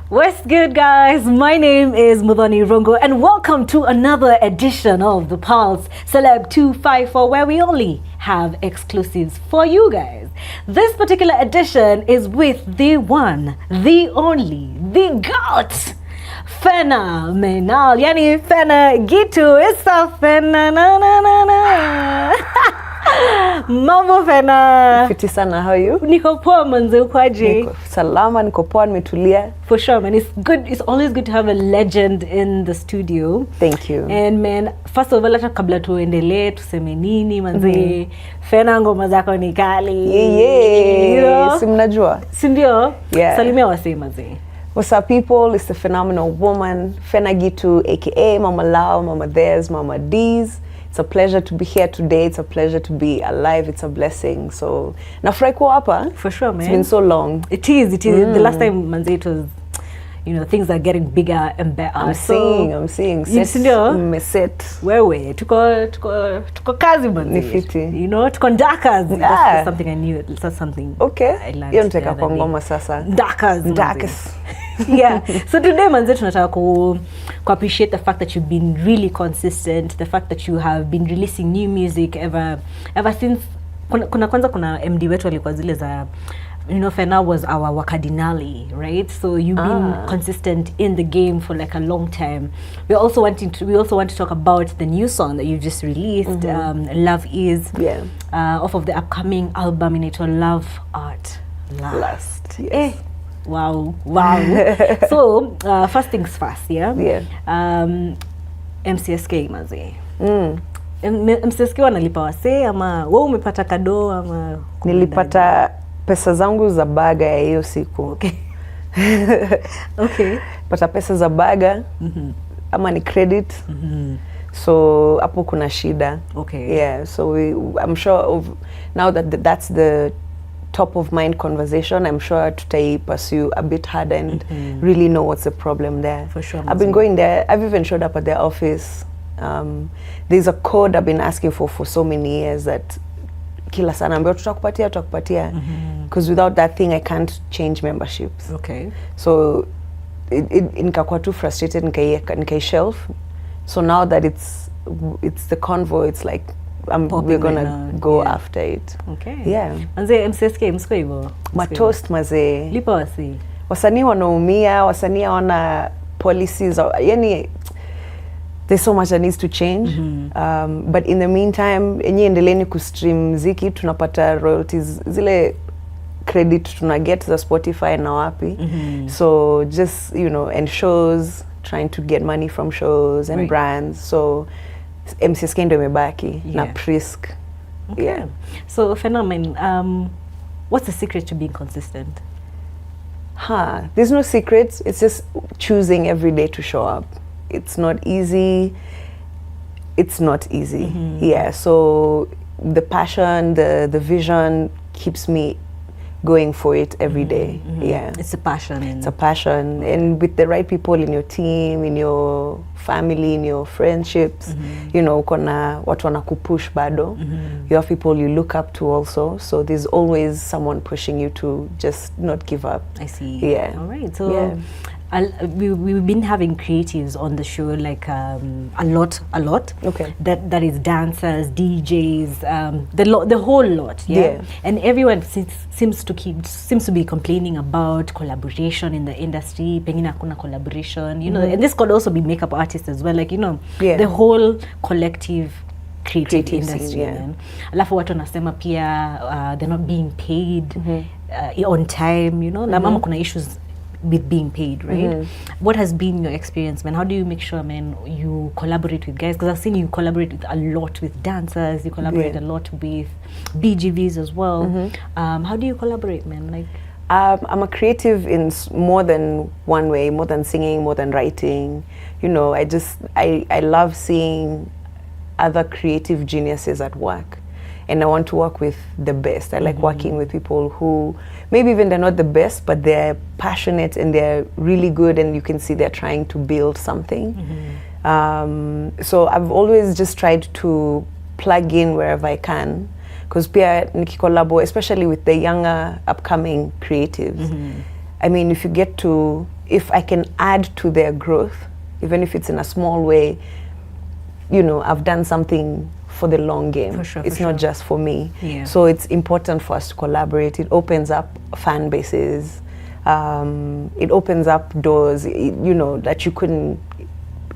What's good, guys? My name is Mudhani Rongo, and welcome to another edition of the Pulse Celeb 254, where we only have exclusives for you guys. This particular edition is with the one, the only, the GOAT, Fena Yani Fena Gitu. It's a Fena na. Mambo Fena. Fiti sana, how are you? Niko poa manze, ukwaje? Niko salama, niko poa, nimetulia. For sure, man. It's good. It's always good to have a legend in the studio. Thank you. And man, first of all, hata kabla tuendelee tuseme nini manze, Fena ngoma zako ni kali. Yeah. Si mnajua? Si ndio? Yeah. Salimia wasee manze. What's up, people? It's the phenomenal woman, Fena Gitu, aka Mama Lao, Mama Theirs, Mama D's. It's a pleasure to be here today. It's a pleasure to be alive. It's a blessing. So, nafurahi kuwa hapa. For sure, man. It's been so long. It is. The last time manze it was, things are getting bigger and better. I'm seeing. Set. Wewe, tuko kazi manze. Nifiti. Tuko ndakas. Yeah. That's something I knew. That's something Okay. I learned. Hiyo nitaka kwa ngoma sasa. Ndakas. Yeah. So today manze tunataka ku appreciate the fact that you've been really consistent, the fact that you have been releasing new music ever since kuna MD wetu alikuwa zile za Fena was our wakadinali, right? So you've been consistent in the game for like a long time. We also want to talk about the new song that you've just released, Love Is, off of the upcoming album inaitwa Love Art Last. Yes. Wow. So first things first, MCSK mazi. MCSK wanalipa wasee ama wewe umepata kado ama nilipata pesa zangu za baga ya hiyo siku. Okay. Pata pesa za baga ama ni credit. So hapo kuna shida. Okay. Yeah, so I'm sure now that that's the top of mind conversation, I'm sure to pursue a bit harder and really know what's the problem there. For sure. I've been going there. I've even showed up at their office. There's a code I've been asking for so many years that kila sana ambayo tutakupatia because without that thing I can't change memberships. Okay. So nikakuwa too frustrated, nikai shelf. So now that it's the convo, it's like we're gonna go after it. Okay. Yeah. Manze MCSK msiko hivyo. Matoast mazee. Lipa wasi. Wasanii wanaumia, wasanii wana policies. Yani there's so much that needs to change. But in the meantime, endeleeni kustream muziki, tunapata royalties, zile credit tunaget za Spotify na wapi. So just, and shows, trying to get money from shows and brands. So MCSK ndo imebaki na Prisk. Okay. Yeah. So Phenomenon, what's the secret to being consistent? There's no secret. It's just choosing every day to show up. It's not easy. Yeah, so the passion, the vision keeps me going for it every day. Yeah, it's a passion. It's a passion, and with the right people in your team, in your family, in your friendships, kuna watu wanakupush bado. You have people you look up to also, so there's always someone pushing you to just not give up. I see. Yeah. All right. So we've been having creatives on the show, like a lot. Okay. That is dancers, DJs, the whole lot. Yeah. And everyone seems to be complaining about collaboration in the industry. Pengine hakuna collaboration, and this could also be makeup artists as well. Like the whole collective creative industry. Alafu watu wanasema pia they're not being paid on time. Na mama kuna issues with being paid, right? What has been your experience, man? How do you make sure, man, you collaborate with guys? Because I've seen you collaborate a lot with dancers, you collaborate a lot with BGVs as well. How do you collaborate, man? Like, I'm a creative in more than one way, more than singing, more than writing. I love seeing other creative geniuses at work. And I want to work with the best. I like working with people who maybe even they're not the best, but they're passionate and they're really good, and you can see they're trying to build something. So I've always just tried to plug in wherever I can, because pia nikikolabo, especially with the younger upcoming creatives. I mean, if you get to if I can add to their growth, even if it's in a small way, you know, I've done something for the long game. For sure, it's for not sure. just for me. Yeah. So it's important for us to collaborate. It opens up fan bases. It opens up doors, you know, that you couldn't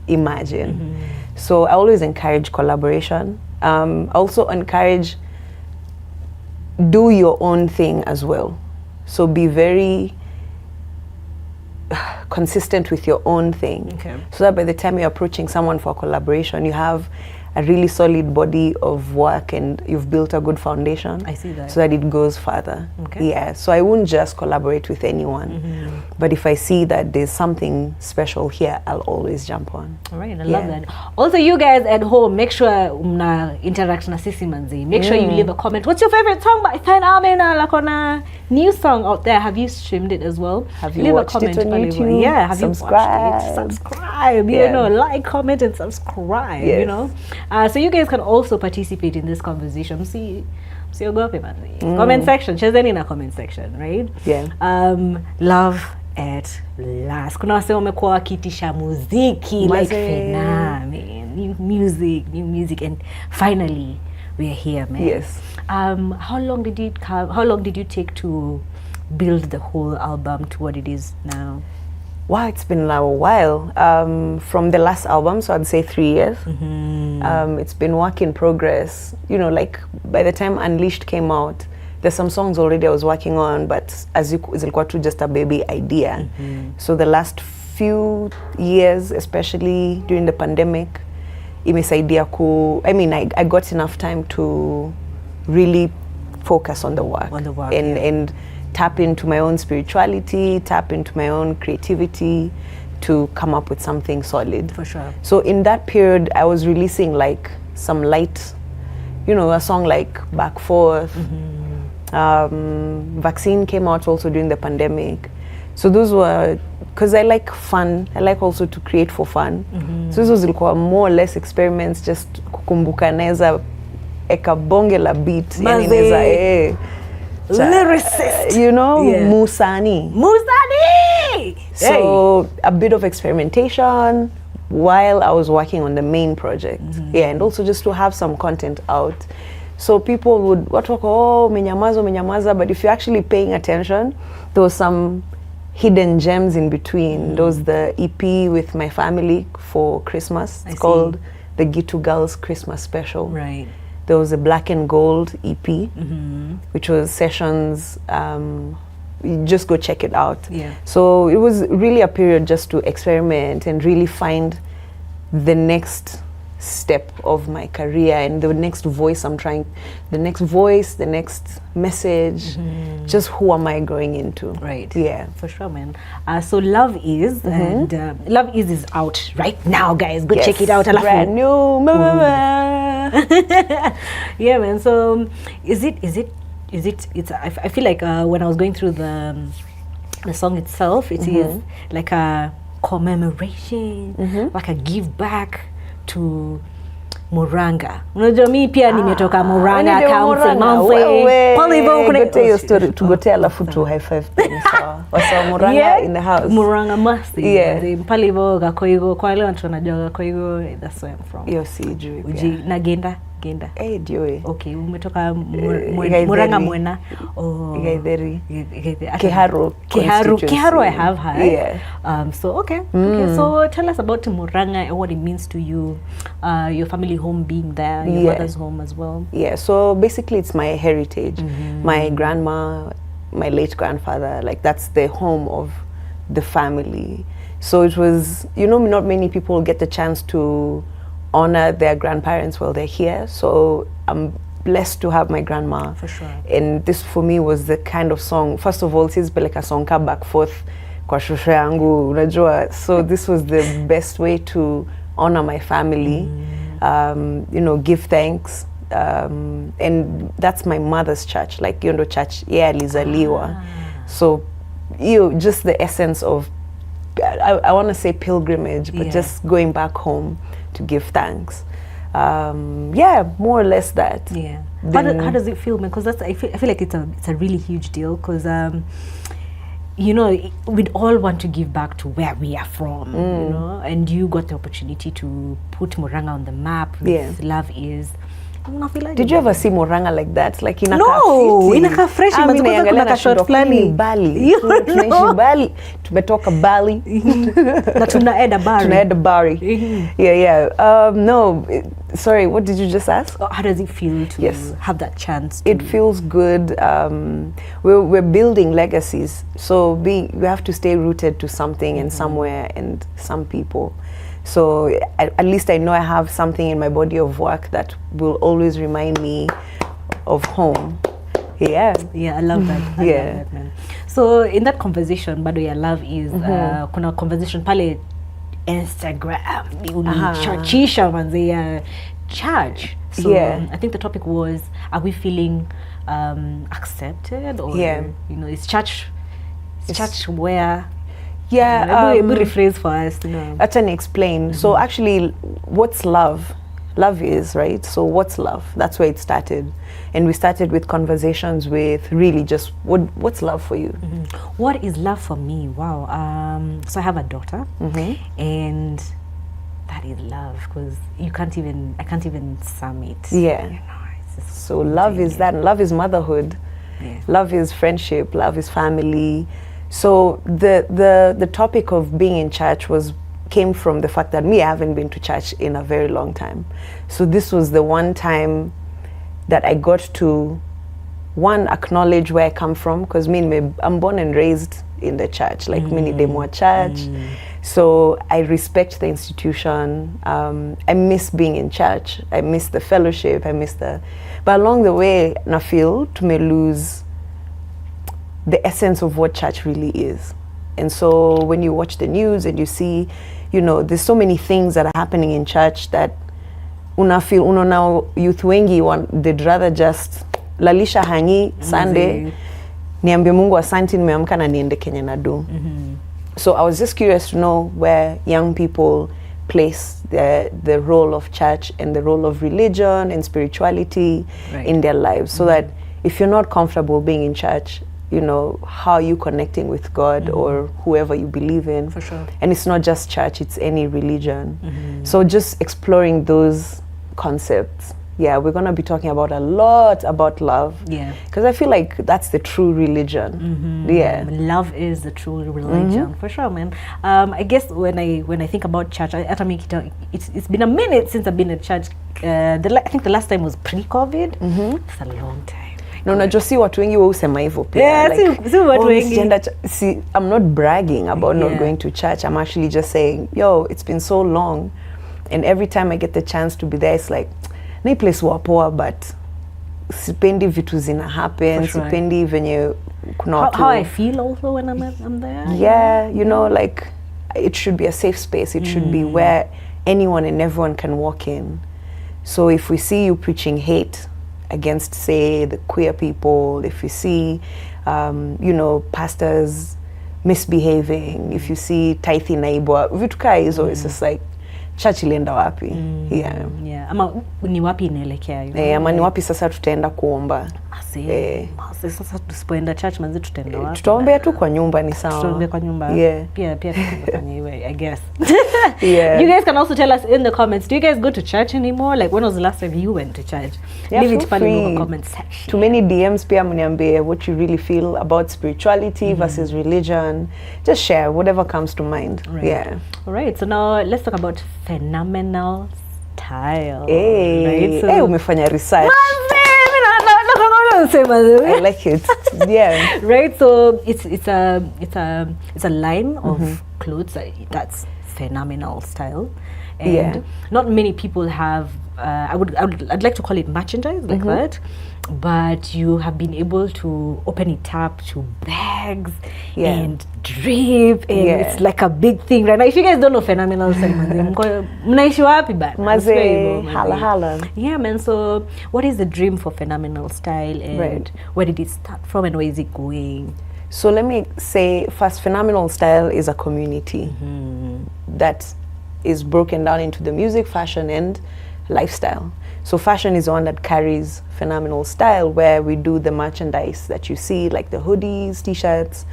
imagine. So I always encourage collaboration. Also encourage, do your own thing as well. So be very consistent with your own thing. Okay. So that by the time you're approaching someone for collaboration, you have a really solid body of work and you've built a good foundation. I see that. So that it goes further. Okay. Yeah. So I wouldn't just collaborate with anyone. But if I see that there's something special here, I'll always jump on. All right, I love that. Also, you guys at home, make sure mna interact na sisi manzi. Make sure you leave a comment. What's your favorite song by Fena? Like on a new song out there. Have you streamed it as well? Have you leave watched a comment it on pale YouTube? Yeah, have Subscribe. you watched it? Subscribe. You Yeah. know, like, comment, and subscribe. You Yes. know, so you guys can also participate in this conversation. See, comment section. Chezeni na comment section, right? Yeah. Love at last. Kuna wase wamekuwa wakitisha muziki like Mazee. Fena, man. New music, and finally we are here, man. Yes. How long did you take to build the whole album to what it is now? Wow, it's been a while. From the last album, so I'd say 3 years. It's been work in progress. You know, like by the time Unleashed came out, there's some songs already I was working on, but as ilikuwa tu just a baby idea. So the last few years, especially during the pandemic, imesaidia I got enough time to really focus on the work. And tap into my own spirituality, tap into my own creativity to come up with something solid. For sure. So in that period, I was releasing like some light, you know, a song like Back Forth. Vaccine came out also during the pandemic. So those were, because I like fun, I like also to create for fun. So those was more or less experiments, just kukumbuka neza eka bonge la beat. Yani neza, Lyricist. You know, Yeah. Musani. Hey. So a bit of experimentation while I was working on the main project. Yeah, and also just to have some content out. So people would talk, oh, menyamaza, but if you're actually paying attention, there was some hidden gems in between. There was the EP with my family for Christmas. It's called the Gitu Girls Christmas Special. Right. There was a Black and Gold EP, which was sessions. You just go check it out. Yeah. So it was really a period just to experiment and really find the next step of my career and the next voice the next message. Just who am I growing into? Right. Yeah. For sure, man. So Love Is, and Love Is out right now, guys. Go check it out. Brand new. Yeah, man. So I feel like when I was going through the song itself, it is like a commemoration, like a give back to Murang'a. Unajua mimi pia nimetoka Murang'a Council. Gote hiyo story tugote alafu tu high five. Wasa Murang'a in the house. Murang'a masti. Yeah. Pale hivyo Gakoigo, kwa wale watu wanajua Gakoigo, that's where I'm from. Hiyo sijui pia. Uji na Genda. Diwe. Okay, umetoka Murang'a Mwena. Igaitheri. Kiharo I have heard. Yeah. So okay, so tell us about Murang'a and what it means to you, your family home being there, your mother's home as well. Yeah, so basically it's my heritage. My grandma, my late grandfather, like that's the home of the family. So it was, you know, not many people get the chance to honor their grandparents while they're here. So I'm blessed to have my grandma. For sure. And this for me was the kind of song, first of all, sizipeleka song ka Back Forth kwa shosho yangu, unajua. So this was the best way to honor my family, you know, give thanks. And that's my mother's church, like Yondo Church, alizaliwa. So just the essence of, I want to say pilgrimage, but just going back home to give thanks. More or less that. Yeah. How does it feel, man? Because I feel like it's a really huge deal. Because you know, we'd all want to give back to where we are from, you know, and you got the opportunity to put Murang'a on the map with Love Is. Did you ever see Murang'a like that? Like in a no, inakaa fresh, manzi kwanza kuna ka short flani Bali. Tunaishi Bali, tumetoka Bali. Na tunaenda Bari. Tunaenda Bari. No, sorry, what did you just ask? How does it feel to have that chance? It feels good. We're building legacies. So we have to stay rooted to something and somewhere and some people. So at least I know I have something in my body of work that will always remind me of home. Yeah, I love that. I love that, man. So in that conversation, bado ya Love Is, kuna conversation pale Instagram, churchisha manze ya church. So I think the topic was, are we feeling accepted, or you know, is church where? Rephrase for us. Acha ni explain. So actually, what's love? Love is, right? So what's love? That's where it started. And we started with conversations with really just what's love for you? What is love for me? Wow. So I have a daughter, and that is love, because I can't even sum it. Yeah. You know, so love is that. Love is motherhood. Yeah. Love is friendship. Love is family. So the topic of being in church came from the fact that I haven't been to church in a very long time. So this was the one time that I got to, one, acknowledge where I come from, because I'm born and raised in the church, like mini demo church. So I respect the institution. I miss being in church. I miss the fellowship. But along the way, I feel to me lose the essence of what church really is. And so when you watch the news and you see, you know, there's so many things that are happening in church that unaona youth wengi they'd rather just lalisha hangi Sunday, niambie Mungu asante nimeamka na niende Kenya na do. So I was just curious to know where young people place the role of church and the role of religion and spirituality in their lives, so that if you're not comfortable being in church, you know, how are you connecting with God or whoever you believe in? For sure. And it's not just church, it's any religion. So just exploring those concepts. Yeah, we're going to be talking about a lot about love. Yeah. Because I feel like that's the true religion. Yeah. Love is the true religion, for sure, man. I guess when I think about church, it's been a minute since I've been at church. I think the last time was pre-COVID. It's a long time. No, najua si watu wengi husema hivyo pia. Yeah, si watu wengi. See, I'm not bragging about not going to church. I'm actually just saying, yo, it's been so long. And every time I get the chance to be there, it's like, na place wapoa, but sipendi vitu zina happen. Sipendi venye kuna watu. How I feel also when I'm there. Yeah, you know, like, it should be a safe space. It should be where anyone and everyone can walk in. So if we see you preaching hate against, say, the queer people, if you see, you know, pastors misbehaving, if you see tithe naibwa, vitu kaa hizo, it's just like, church ilienda wapi? Ama ni wapi inaelekea? Ama ni wapi sasa tutaenda kuomba? Sasa tusipoenda church manzi tutaenda wapi? Tutaombea tu kwa nyumba, ni sawa. Tutaombea kwa nyumba. Pia tutafanya hivyo, I guess. Yeah. You guys can also tell us in the comments, do you guys go to church anymore? Like, when was the last time you went to church? Leave it in the comment section. Too many DMs pia mniambie what you really feel about spirituality versus religion. Just share whatever comes to mind. Right. Yeah. All right, so now let's talk about phenomenal style. Right? So, umefanya research. I like it. Yeah. Right. So it's a line of clothes that's phenomenal style, and not many people have. I'd like to call it merchandise like that, but you have been able to open it up to bags and drip, and it's like a big thing right now. If you guys don't know phenomenal style, mnaishi wapi ba? Maze, hala. Yeah, man. So what is the dream for phenomenal style, and where did it start from, and where is it going? So let me say first, phenomenal style is a community that is broken down into the music, fashion, and lifestyle. So fashion is the one that carries phenomenal style, where we do the merchandise that you see, like the hoodies, t-shirts,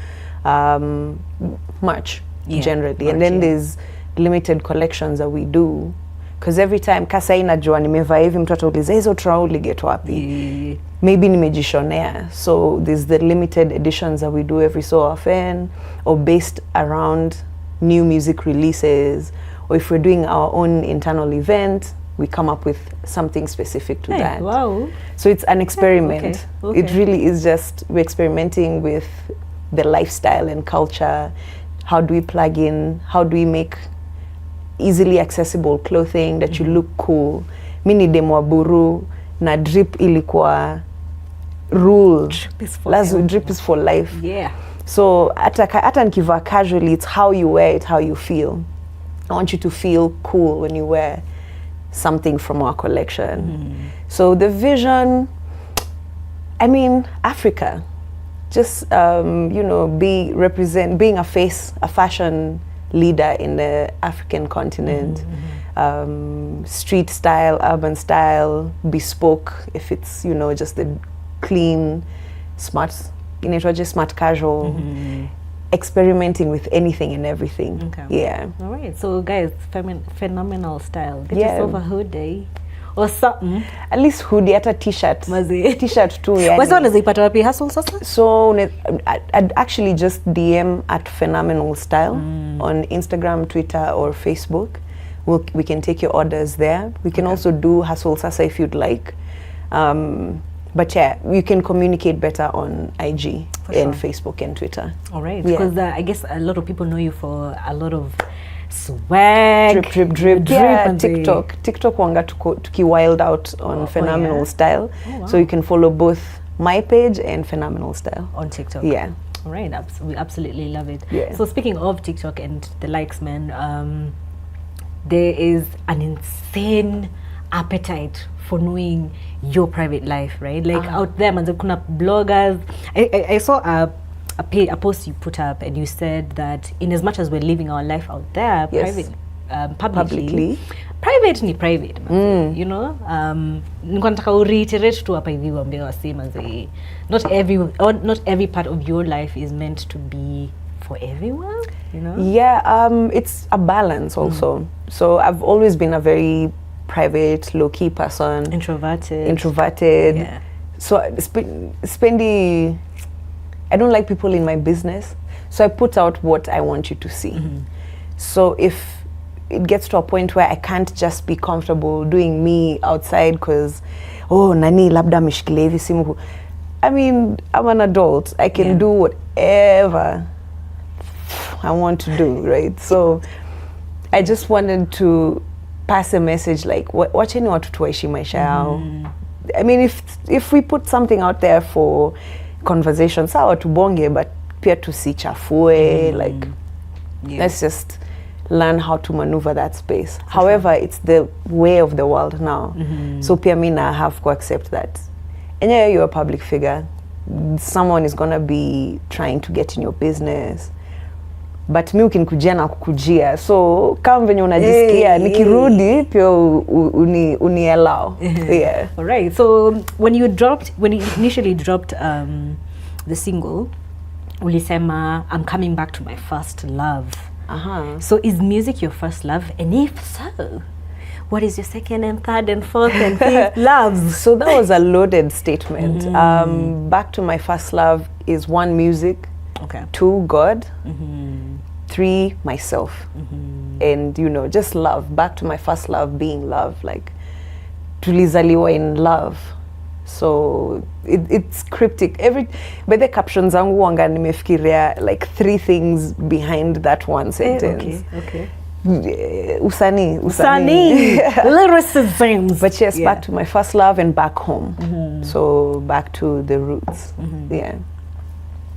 merch Yeah, generally. merch, And then yeah. there's limited collections that we do. Because every time kasa inajua nimevaa hivi mtu atauliza hizo trauli get wapi? Yeah. Maybe nimejishonea. So there's the limited editions that we do every so often, or based around new music releases, or if we're doing our own internal event, we come up with something specific to Hey, that. wow. So it's an experiment. Okay, okay. It really is just, we're experimenting with the lifestyle and culture. How do we plug in? How do we make easily accessible clothing that you look cool? Mini demo buru na drip ilikuwa rule. Drip is for Drip is for life. Yeah. So hata nikivaa casually, it's how you wear it, how you feel. I want you to feel cool when you wear something from our collection. So the vision, I mean, Africa, just being a fashion leader in the African continent. Street style, urban style, bespoke, if it's, just the clean, smart, just smart casual, experimenting with anything and everything. Okay. Yeah. All right. So guys, phenomenal style. Get Yeah. yourself a hoodie or something. At least hoodie, hata t-shirt. Mazi. T-shirt too, yani. What's one zipata wapi hustle sasa? So I'd actually just DM at Phenomenal Style on Instagram, Twitter, or Facebook. We can take your orders there. We can also do Hustle Sasa if you'd like. But yeah, you can communicate better on IG and Facebook and Twitter. All right. Yeah. Because I guess a lot of people know you for a lot of swag. Drip. Yeah, and TikTok wanga tuki wild out on Phenomenal yeah? Style. Oh, wow. So you can follow both my page and Phenomenal Style. on TikTok. Yeah. All right. We absolutely love it. Yeah. So speaking of TikTok and the likes, man, there is an insane appetite for knowing your private life, right? Like out there, man, kuna bloggers. I saw a post you put up, and you said that in as much as we're living our life out there, Yes. private, publicly, private ni private, you know. Nilikuwa nataka reiterate tu hapa hivi waambie wasi manze, not every part of your life is meant to be for everyone, you know. Yeah, it's a balance also. So I've always been a very private, low-key person. Introverted. Yeah. So Spendi, I don't like people in my business. So I put out what I want you to see. So if it gets to a point where I can't just be comfortable doing me outside because, nani labda mishikile hivi simu. I mean, I'm an adult. I can do whatever I want to do, right? So I just wanted to pass a message like, wacheni watu tuwaishi maisha yao. I mean, if we put something out there for conversation, sawa tubonge, but pia tusichafue, like, let's just learn how to maneuver that space. However, it's the way of the world now. So pia mina have to accept that. And yeah, you're a public figure. Someone is gonna be trying to get in your business. But mi ukinikujia na kukujia. So kama venye unajisikia, nikirudi pia uniallow. Yeah. All right. So when you initially dropped the single, ulisema, I'm coming back to my first love. So is music your first love? And if so, what is your second and third and fourth and fifth loves? So that was a loaded statement. Back to my first love is 1, music. Okay. 2, God. 3, myself. And just love. Back to my first love being love. Like tulizaliwa in love. So it's cryptic. But the captions zangu wanga nimefikiria like 3 things behind that one sentence. Okay. Usani. Lyricism. But yes, back to my first love and back home. So back to the roots. Yeah.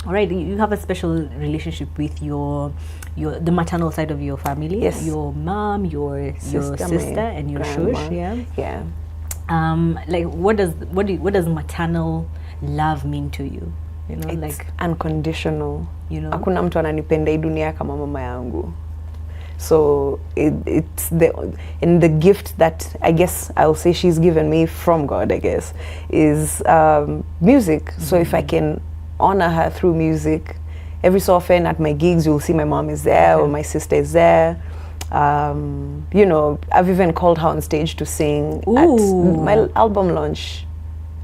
All right, you have a special relationship with the maternal side of your family. Yes. Your mom, your sister and your shush. Yeah. Like what does maternal love mean to you? You know, It's like unconditional. Hakuna mtu ananipenda hii dunia kama mama yangu. So it's the gift that I guess I'll say she's given me from God, I guess, is music. So if I can honor her through music every so often at my gigs, you'll see my mom is there or my sister is there. You know, I've even called her on stage to sing at my album launch.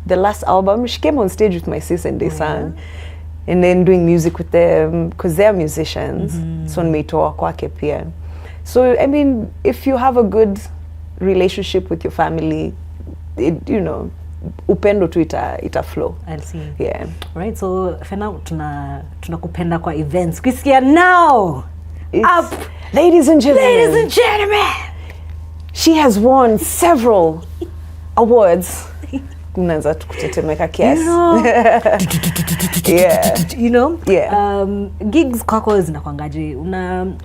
The last album, she came on stage with my sis and they sang. And then doing music with them, because they're musicians. So nimeitoa kwake pia. So, I mean, if you have a good relationship with your family, you know, upendo tu ita flow. I'll see. Yeah. Right, so Fena, tunakupenda kwa events. Kusikia now! Up! Ladies and gentlemen. Ladies and gentlemen! She has won several awards. Unaanza kutetemeka kiasi. You know? Yeah. Gigs kwako zinakwangaje?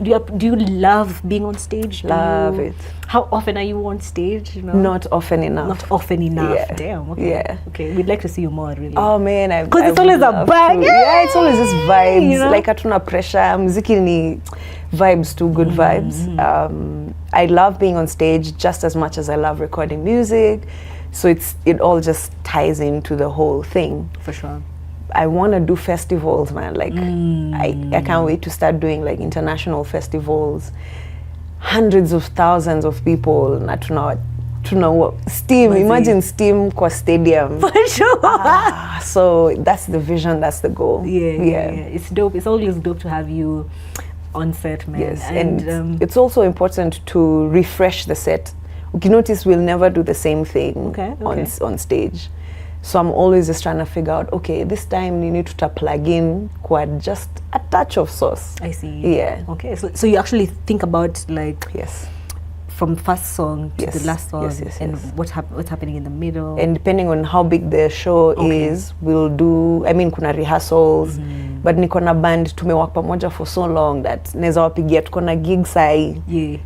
Do you love being on stage? Love it. How often are you on stage? You know? Not often enough. Not often enough. Yeah. Damn. Okay. Yeah. Okay. We'd like to see you more, really. Oh man, because it's always a vibe. Yeah, it's always just vibes. You know? Like hatuna pressure. Muziki ni vibes too, good vibes. I love being on stage just as much as I love recording music. So it all just ties into the whole thing. For sure. I want to do festivals, man. Like I can't wait to start doing like international festivals. Hundreds of thousands of people. Na tuna steam. Imagine steam kwa stadium. For sure. So that's the vision. That's the goal. Yeah. It's dope. It's always dope to have you on set, man. Yes, and it's also important to refresh the set. You notice we'll never do the same thing on stage. So I'm always just trying to figure out, okay, this time you need to plug in quite just a touch of sauce. I see. Yeah. Okay, so you actually think about like from first song to the last song and what's happening in the middle. And depending on how big the show is, we'll do, I mean, kuna rehearsals, but niko na band tumewaka pamoja for so long that neza wapigia tuko na gig sai.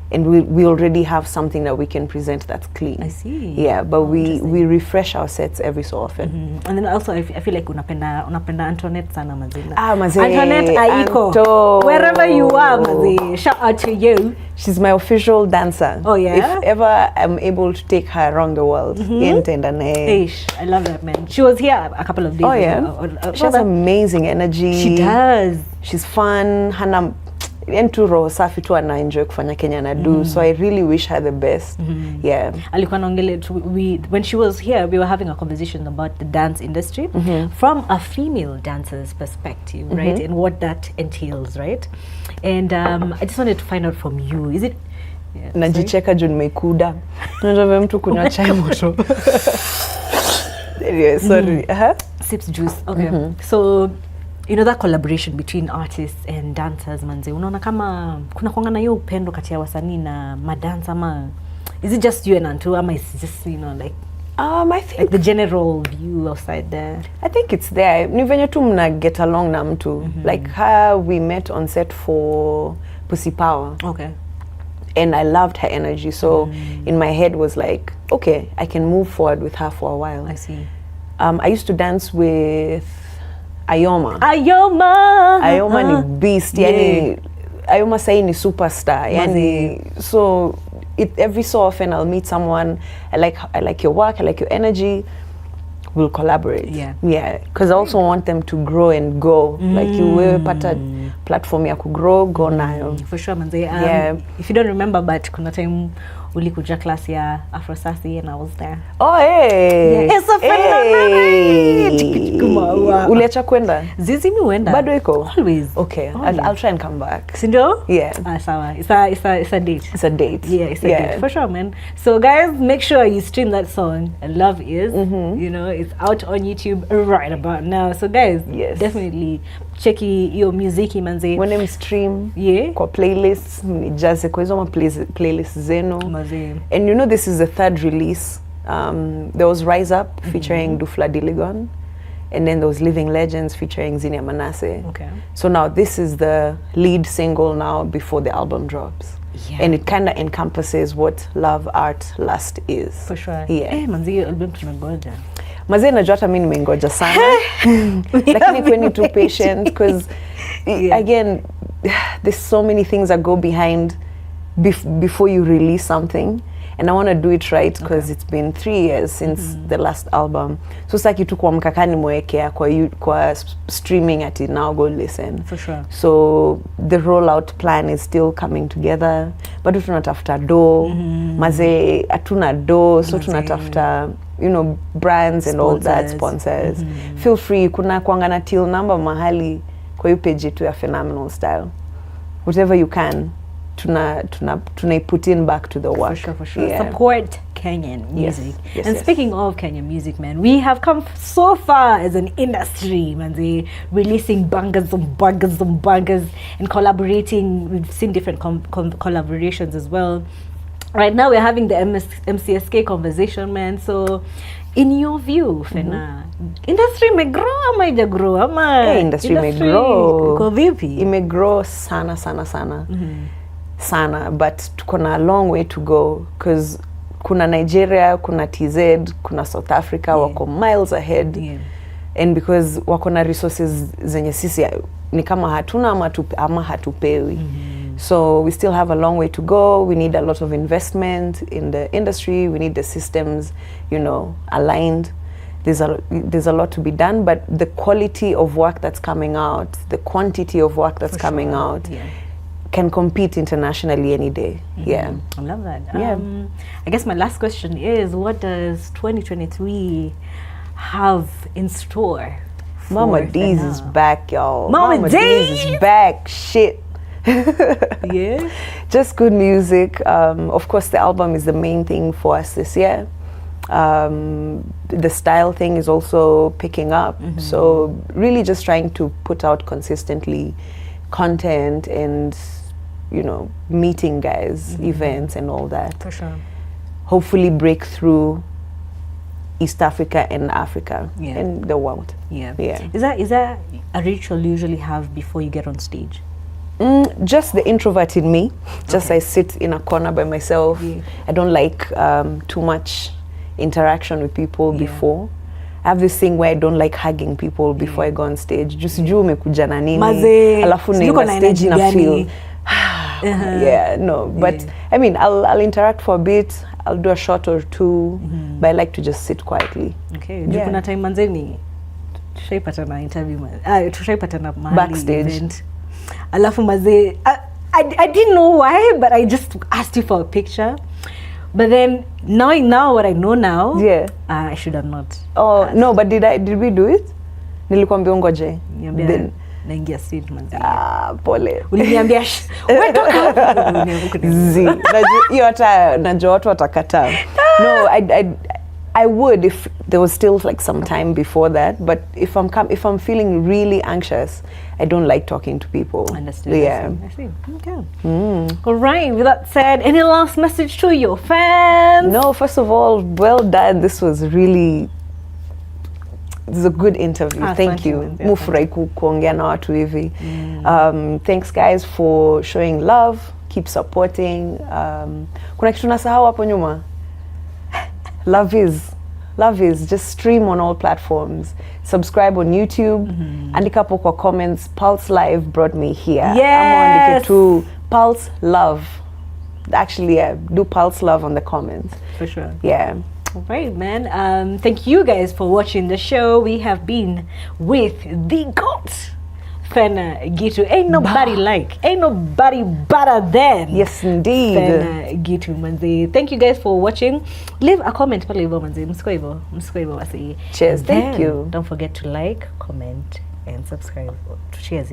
And we already have something that we can present that's clean. I see. Yeah, but we refresh our sets every so often. And then also I feel like unapenda Antoinette sana mazina. Maze. Antoinette Aiko. Wherever you are, maze. Shout out to you. She's my official dancer. Oh yeah. If ever I'm able to take her around the world, I love that, man. She was here a couple of days ago. She has amazing energy. She does. She's fun. Hana entu roho safi tu ana enjoy kufanya Kenya na do. So I really wish her the best. Yeah. Alikuwa naongele when she was here, we were having a conversation about the dance industry from a female dancer's perspective, right? And what that entails, right? And I just wanted to find out from you. Is it najicheka juu nimeikuda. Unajua mtu kunywa chai moto. Anyway, sorry. Sips juice. Okay. So you know that collaboration between artists and dancers, manze. Unaona kama kuna kuanga na hiyo upendo kati ya wasanii na madansa ama is it just you and Antu ama is it just, you know, like I think like the general view outside there? I think it's there. Ni venye tu mna get along na mtu. Like her, we met on set for Pussy Power. Okay. And I loved her energy. So in my head was like, okay, I can move forward with her for a while. I see. I used to dance with Ayoma. Ayoma ni beast. Yani, Ayoma say ni superstar. Yani, so every so often I'll meet someone. I like your work. I like your energy. We'll collaborate. Yeah. Because I also want them to grow and go. Like you will pata platform ya kugrow, go nayo. For sure, manze. If you don't remember, but kuna time ulikuja class ya Afro Sassy and I was there. Oh, hey! It's a phenomenon! Uliacha kwenda? Zizi mi uenda. Bado iko? Always. Okay, I'll try and come back. Sindo? Yeah. Sawa. It's a date. It's a date. Yeah, it's a date. For sure, man. So guys, make sure you stream that song, Love Is. You know, it's out on YouTube right about now. So guys, definitely check your music, manze. When I'm stream, kwa playlists, nijaze kwa hizo playlists zenu. And you know, this is the third release. There was Rise Up featuring Dufla Diligon, and then there was Living Legends featuring Zinia Manasseh. Okay. So now this is the lead single now before the album drops. And it kind of encompasses what love, art, lust is. For sure. Manzi, album tumengoja. Mazee najua hata mimi nimengoja sana. Lakini kweni too patient because again, there's so many things that go behind before you release something. and I want to do it right because it's been 3 years since the last album. So saki tu kuamka kani mwekea kwa streaming ati now go listen. For sure. So the rollout plan is still coming together. Bado tunatafuta do, maze atuna do, so tunatafuta, you know, brands and all that, sponsors. Feel free, kuna kuangana till number mahali kwa yu page tu ya Phenomenal Style. Whatever you can, tuna put in back to the work. For sure. Yeah. Support Kenyan music. Yes, and speaking of Kenyan music, man, we have come so far as an industry, man. They releasing bangers and bangers and bangers and collaborating. We've seen different collaborations as well. Right now, we're having the MCSK conversation, man. So, in your view, Fena, industry may grow ama ija-grow? Industry may grow. Iko vipi? It may grow sana. Sana, but tuko na a long way to go because kuna Nigeria, kuna TZ, kuna South Africa, wako miles ahead. And because wako na resources zenye sisi ni kama hatuna ama hatupewi. So we still have a long way to go. We need a lot of investment in the industry. We need the systems, you know, aligned. There's a lot to be done, but the quality of work that's coming out, the quantity of work that's coming out, can compete internationally any day. Yeah. I love that. Yeah. I guess my last question is, what does 2023 have in store? Mama D's is back, y'all. Mama D's is back. Shit. Yeah. Just good music. Of course, the album is the main thing for us this year. The style thing is also picking up. So really just trying to put out consistently content and, you know, meeting guys, events and all that. For sure. Hopefully break through East Africa and Africa and the world. Yeah. Is that a ritual you usually have before you get on stage? Just the introvert in me. Just I sit in a corner by myself. I don't like too much interaction with people before. I have this thing where I don't like hugging people before I go on stage. Just juu umekuja na nini. Alafu naenda stage na feel. But I mean, I'll interact for a bit. I'll do a shot or two, but I like to just sit quietly. Okay. Kuna time manzeni tushaipatana interview, tushaipatana mahali backstage event. Alafu maze, I didn't know why, but I just asked you for a picture. But then knowing now what I know now, I should have not. Oh no, but did we do it? Nilikwambia ngoje. Then naingia seat manzi. Pole. Uliniambia wewe toka. Hiyo hata najua watu watakataa. No, I would if there was still like some time before that, but if I'm feeling really anxious, I don't like talking to people. Understood. Yeah. I see. Okay. All right. With that said, any last message to your fans? No, first of all, well done. This is a good interview. Thank you. Mufurahi kuongea na watu hivi. Thanks guys for showing love. Keep supporting. Kuna kitu nasahau hapo nyuma. Love is just stream on all platforms. Subscribe on YouTube. Andika hapo kwa comments. Pulse Live brought me here. Yes. Andika to Pulse Love. Actually, do Pulse Love on the comments. For sure. Yeah. All right, man. Thank you guys for watching the show. We have been with the GOAT, Fena Gitu. Ain't nobody better than. Yes, indeed. Fena Gitu, manzi. Thank you guys for watching. Leave a comment pale hivyo manzi. Msiko hivyo wasi. Cheers. Thank you. Don't forget to like, comment, and subscribe. Cheers.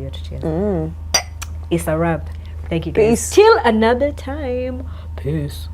It's a wrap. Thank you guys. Peace. Till another time. Peace.